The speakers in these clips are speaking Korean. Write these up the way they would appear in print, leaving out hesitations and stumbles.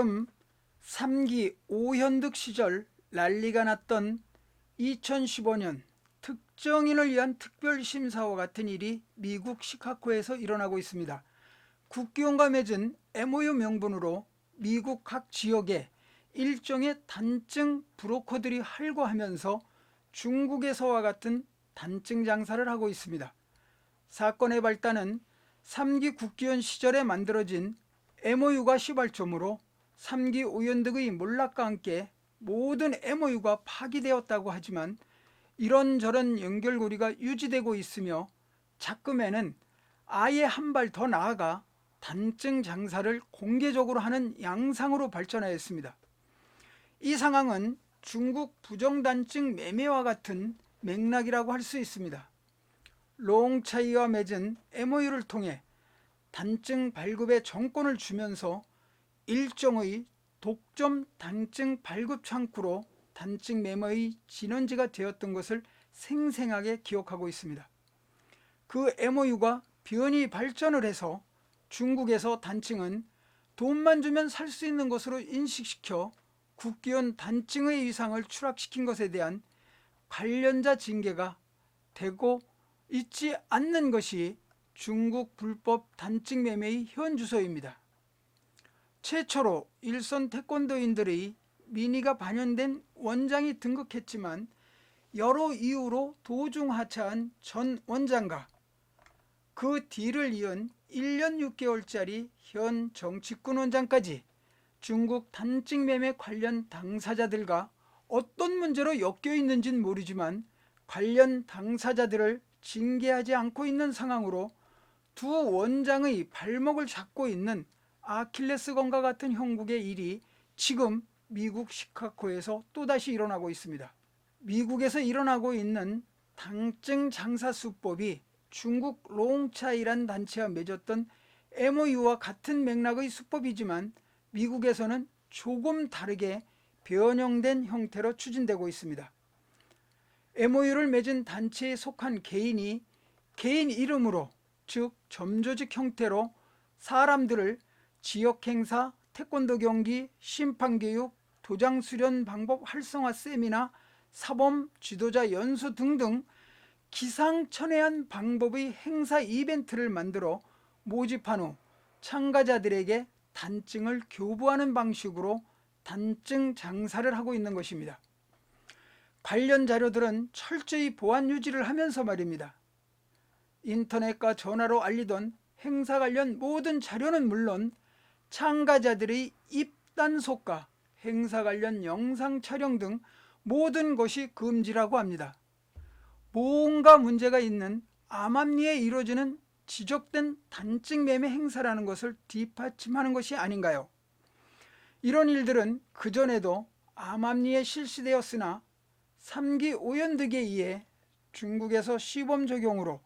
가끔 3기 오현득 시절 난리가 났던 2015년 특정인을 위한 특별심사와 같은 일이 미국 시카고에서 일어나고 있습니다. 국기원과 맺은 MOU 명분으로 미국 각 지역에 일종의 단증 브로커들이 활보하면서 중국에서와 같은 단증 장사를 하고 있습니다. 사건의 발단은 3기 국기원 시절에 만들어진 MOU가 시발점으로 3기 오현득의 몰락과 함께 모든 MOU가 파기되었다고 하지만 이런저런 연결고리가 유지되고 있으며 작금에는 아예 한 발 더 나아가 단증 장사를 공개적으로 하는 양상으로 발전하였습니다. 이 상황은 중국 부정단증 매매와 같은 맥락이라고 할 수 있습니다. 롱차이와 맺은 MOU를 통해 단증 발급의 정권을 주면서 일종의 독점 단증 발급 창구로 단증 매매의 진원지가 되었던 것을 생생하게 기억하고 있습니다. 그 MOU가 변이 발전을 해서 중국에서 단증은 돈만 주면 살 수 있는 것으로 인식시켜 국기원 단증의 위상을 추락시킨 것에 대한 관련자 징계가 되고 있지 않는 것이 중국 불법 단증 매매의 현 주소입니다. 최초로 일선 태권도인들의 민의가 반영된 원장이 등극했지만 여러 이유로 도중하차한 전 원장과 그 뒤를 이은 1년 6개월짜리 현 정치권 원장까지 중국 단증 매매 관련 당사자들과 어떤 문제로 엮여 있는지는 모르지만 관련 당사자들을 징계하지 않고 있는 상황으로 두 원장의 발목을 잡고 있는 아킬레스건과 같은 형국의 일이 지금 미국 시카고에서 또다시 일어나고 있습니다. 미국에서 일어나고 있는 단증 장사 수법이 중국 롱차이란 단체와 맺었던 MOU와 같은 맥락의 수법이지만 미국에서는 조금 다르게 변형된 형태로 추진되고 있습니다. MOU를 맺은 단체에 속한 개인이 개인 이름으로, 즉 점조직 형태로 사람들을 지역 행사, 태권도 경기, 심판교육, 도장 수련 방법 활성화 세미나, 사범 지도자 연수 등등 기상천외한 방법의 행사 이벤트를 만들어 모집한 후 참가자들에게 단증을 교부하는 방식으로 단증 장사를 하고 있는 것입니다. 관련 자료들은 철저히 보안 유지를 하면서 말입니다. 인터넷과 전화로 알리던 행사 관련 모든 자료는 물론 참가자들의 입단속과 행사 관련 영상 촬영 등 모든 것이 금지라고 합니다. 뭔가 문제가 있는 암암리에 이루어지는 지적된 단증 매매 행사라는 것을 뒷받침하는 것이 아닌가요? 이런 일들은 그전에도 암암리에 실시되었으나 3기 오현득에 의해 중국에서 시범 적용으로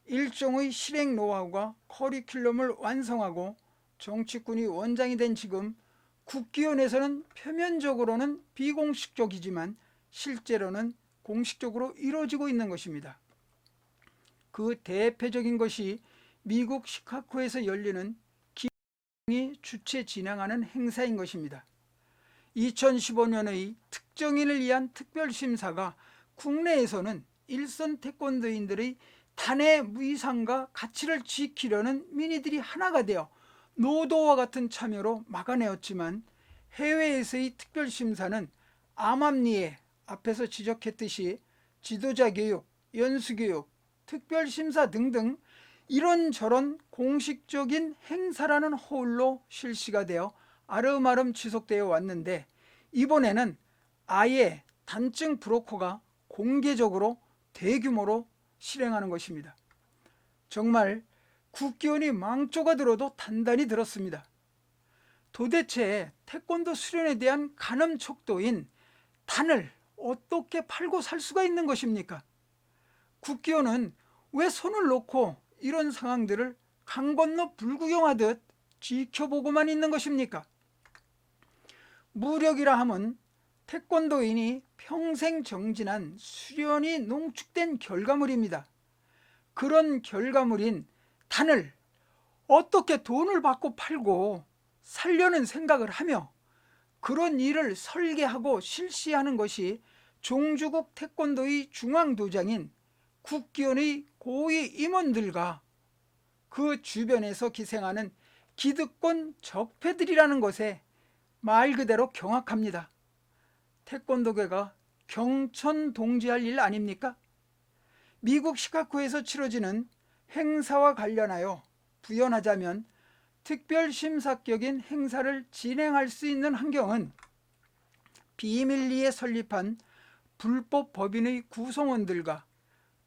일종의 실행 노하우가 커리큘럼을 완성하고 정치꾼이 원장이 된 지금 국기원에서는 표면적으로는 비공식적이지만 실제로는 공식적으로 이루어지고 있는 것입니다. 그 대표적인 것이 미국 시카고에서 열리는 기업이 주최 진행하는 행사인 것입니다. 2015년의 특정인을 위한 특별심사가 국내에서는 일선 태권도인들의 단의 무이상과 가치를 지키려는 민의들이 하나가 되어 노도와 같은 참여로 막아내었지만 해외에서의 특별심사는 암암리에 앞에서 지적했듯이 지도자 교육, 연수 교육, 특별심사 등등 이런저런 공식적인 행사라는 허울로 실시가 되어 아름아름 지속되어 왔는데 이번에는 아예 단증 브로커가 공개적으로 대규모로 실행하는 것입니다. 정말 국기원이 망조가 들어도 단단히 들었습니다. 도대체 태권도 수련에 대한 간음 척도인 단을 어떻게 팔고 살 수가 있는 것입니까? 국기원은 왜 손을 놓고 이런 상황들을 강 건너 불구경하듯 지켜보고만 있는 것입니까? 무력이라 함은 태권도인이 평생 정진한 수련이 농축된 결과물입니다. 그런 결과물인 단을 어떻게 돈을 받고 팔고 살려는 생각을 하며 그런 일을 설계하고 실시하는 것이 종주국 태권도의 중앙도장인 국기원의 고위 임원들과 그 주변에서 기생하는 기득권 적폐들이라는 것에 말 그대로 경악합니다. 태권도계가 경천동지할 일 아닙니까? 미국 시카고에서 치러지는 행사와 관련하여 부연하자면 특별심사격인 행사를 진행할 수 있는 환경은 비밀리에 설립한 불법 법인의 구성원들과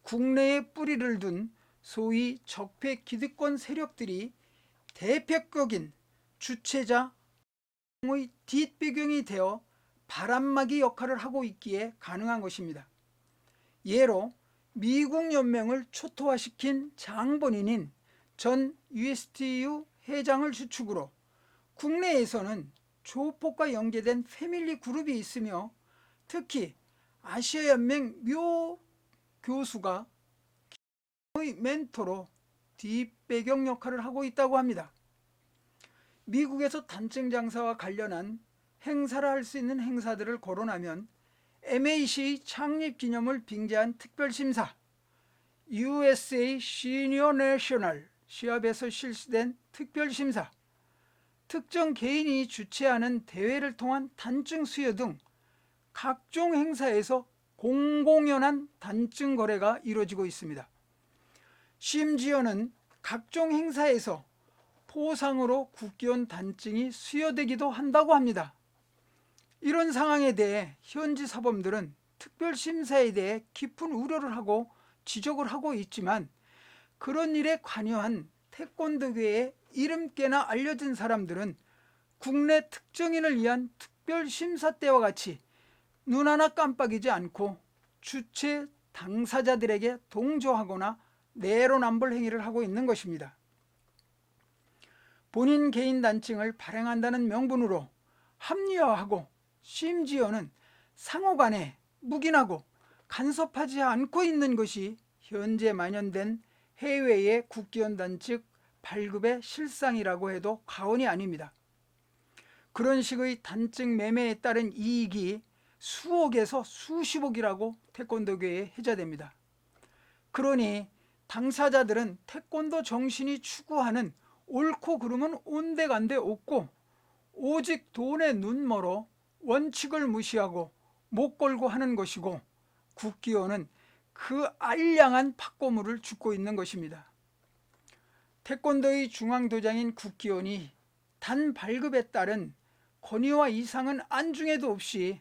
국내에 뿌리를 둔 소위 적폐 기득권 세력들이 대표격인 주체자의 뒷배경이 되어 바람막이 역할을 하고 있기에 가능한 것입니다. 예로 미국 연맹을 초토화시킨 장본인인 전 USTU 회장을 주축으로 국내에서는 조폭과 연계된 패밀리 그룹이 있으며 특히 아시아연맹 묘 교수가 멘토로 뒷배경 역할을 하고 있다고 합니다. 미국에서 단증 장사와 관련한 행사를 할 수 있는 행사들을 거론하면 MAC의 창립 기념을 빙자한 특별심사, USA 시니어 내셔널 시합에서 실시된 특별심사, 특정 개인이 주최하는 대회를 통한 단증 수여 등 각종 행사에서 공공연한 단증 거래가 이루어지고 있습니다. 심지어는 각종 행사에서 포상으로 국기원 단증이 수여되기도 한다고 합니다. 이런 상황에 대해 현지 사범들은 특별심사에 대해 깊은 우려를 하고 지적을 하고 있지만 그런 일에 관여한 태권도계의 이름께나 알려진 사람들은 국내 특정인을 위한 특별심사 때와 같이 눈 하나 깜빡이지 않고 주최 당사자들에게 동조하거나 내로남불 행위를 하고 있는 것입니다. 본인 개인 단증을 발행한다는 명분으로 합리화하고 심지어는 상호간에 묵인하고 간섭하지 않고 있는 것이 현재 만연된 해외의 국기원 단증 발급의 실상이라고 해도 과언이 아닙니다. 그런 식의 단증 매매에 따른 이익이 수억에서 수십억이라고 태권도계에 회자됩니다. 그러니 당사자들은 태권도 정신이 추구하는 옳고 그름은 온데간데 없고 오직 돈에 눈멀어 원칙을 무시하고 못 걸고 하는 것이고 국기원은 그 알량한 팍고물을 줍고 있는 것입니다. 태권도의 중앙도장인 국기원이 단 발급에 따른 권위와 이상은 안중에도 없이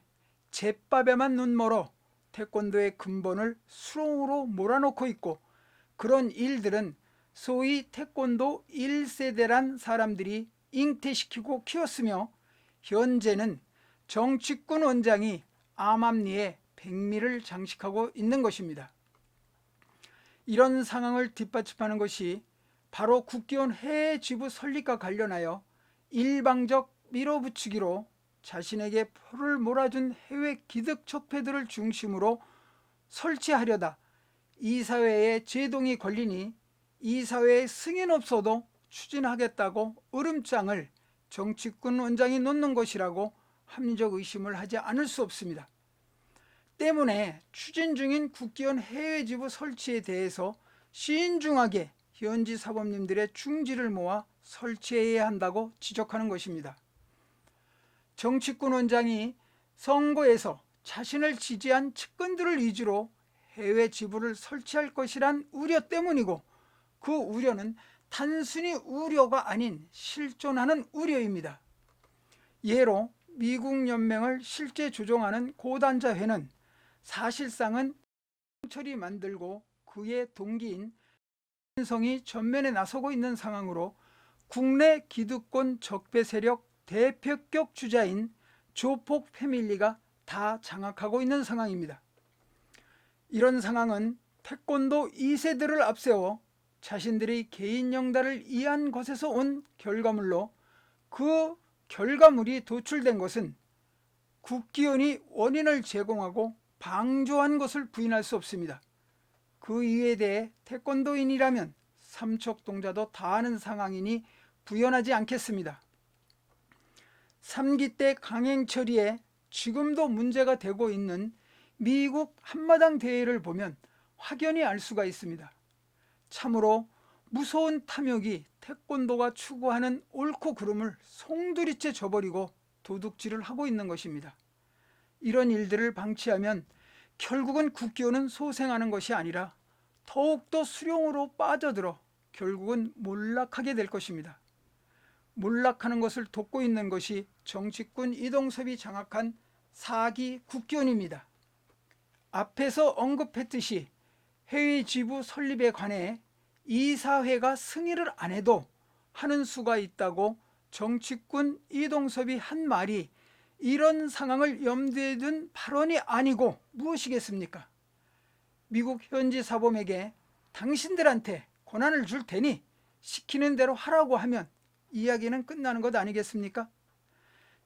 잿밥에만 눈멀어 태권도의 근본을 수렁으로 몰아넣고 있고 그런 일들은 소위 태권도 1세대란 사람들이 잉태시키고 키웠으며 현재는 정치꾼 원장이 암암리에 백미를 장식하고 있는 것입니다. 이런 상황을 뒷받침하는 것이 바로 국기원 해외 지부 설립과 관련하여 일방적 밀어붙이기로 자신에게 표를 몰아준 해외 기득 적폐들을 중심으로 설치하려다 이사회에 제동이 걸리니 이사회에 승인 없어도 추진하겠다고 으름장을 정치권 원장이 놓는 것이라고 합리적 의심을 하지 않을 수 없습니다. 때문에 추진 중인 국기원 해외지부 설치에 대해서 신중하게 현지 사범님들의 중지를 모아 설치해야 한다고 지적하는 것입니다. 정치권 원장이 선거에서 자신을 지지한 측근들을 위주로 해외 지부를 설치할 것이란 우려 때문이고 그 우려는 단순히 우려가 아닌 실존하는 우려입니다. 예로 미국 연맹을 실제 조종하는 고단자회는 사실상은 철이 만들고 그의 동기인 성이 전면에 나서고 있는 상황으로 국내 기득권 적폐 세력 대표격 주자인 조폭 패밀리가 다 장악하고 있는 상황입니다. 이런 상황은 태권도 2세들을 앞세워 자신들의 개인 영달을 이해한 것에서 온 결과물로 그 결과물이 도출된 것은 국기원이 원인을 제공하고 방조한 것을 부인할 수 없습니다. 그 이유에 대해 태권도인이라면 삼척동자도 다 아는 상황이니 부연하지 않겠습니다. 3기 때 강행 처리에 지금도 문제가 되고 있는 미국 한마당 대회를 보면 확연히 알 수가 있습니다. 참으로 무서운 탐욕이 태권도가 추구하는 옳고 그름을 송두리째 저버리고 도둑질을 하고 있는 것입니다. 이런 일들을 방치하면 결국은 국기원은 소생하는 것이 아니라 더욱더 수령으로 빠져들어 결국은 몰락하게 될 것입니다. 몰락하는 것을 돕고 있는 것이 정치꾼 이동섭이 장악한 4기 국기원입니다. 앞에서 언급했듯이 해외 지부 설립에 관해 이사회가 승인을 안 해도 하는 수가 있다고 정치꾼 이동섭이 한 말이 이런 상황을 염두에 둔 발언이 아니고 무엇이겠습니까? 미국 현지 사범에게 당신들한테 권한을 줄 테니 시키는 대로 하라고 하면 이야기는 끝나는 것 아니겠습니까?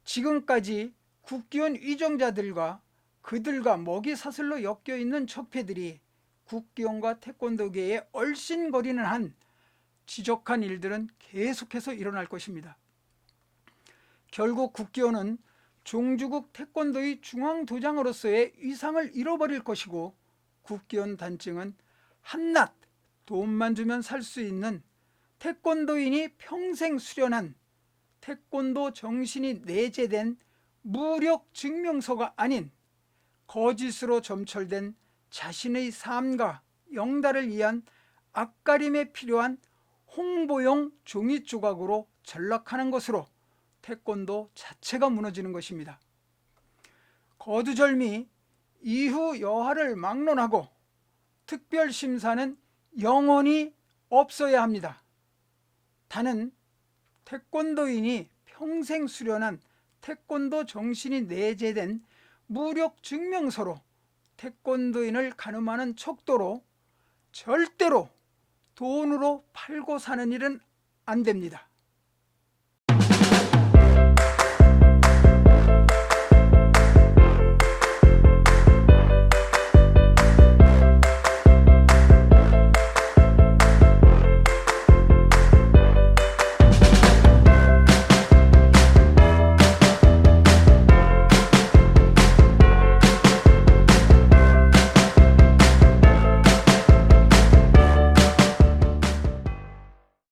지금까지 국기원 위정자들과 그들과 먹이 사슬로 엮여 있는 적폐들이 국기원과 태권도계에 얼씬거리는 한 지적한 일들은 계속해서 일어날 것입니다. 결국 국기원은 종주국 태권도의 중앙도장으로서의 위상을 잃어버릴 것이고, 국기원 단증은 한낱 돈만 주면 살 수 있는 태권도인이 평생 수련한 태권도 정신이 내재된 무력 증명서가 아닌 거짓으로 점철된 자신의 삶과 영달을 위한 앞가림에 필요한 홍보용 종이 조각으로 전락하는 것으로 태권도 자체가 무너지는 것입니다. 거두절미 이후 여하를 막론하고 특별심사는 영원히 없어야 합니다. 단은 태권도인이 평생 수련한 태권도 정신이 내재된 무력 증명서로 태권도인을 가늠하는 척도로 절대로 돈으로 팔고 사는 일은 안 됩니다.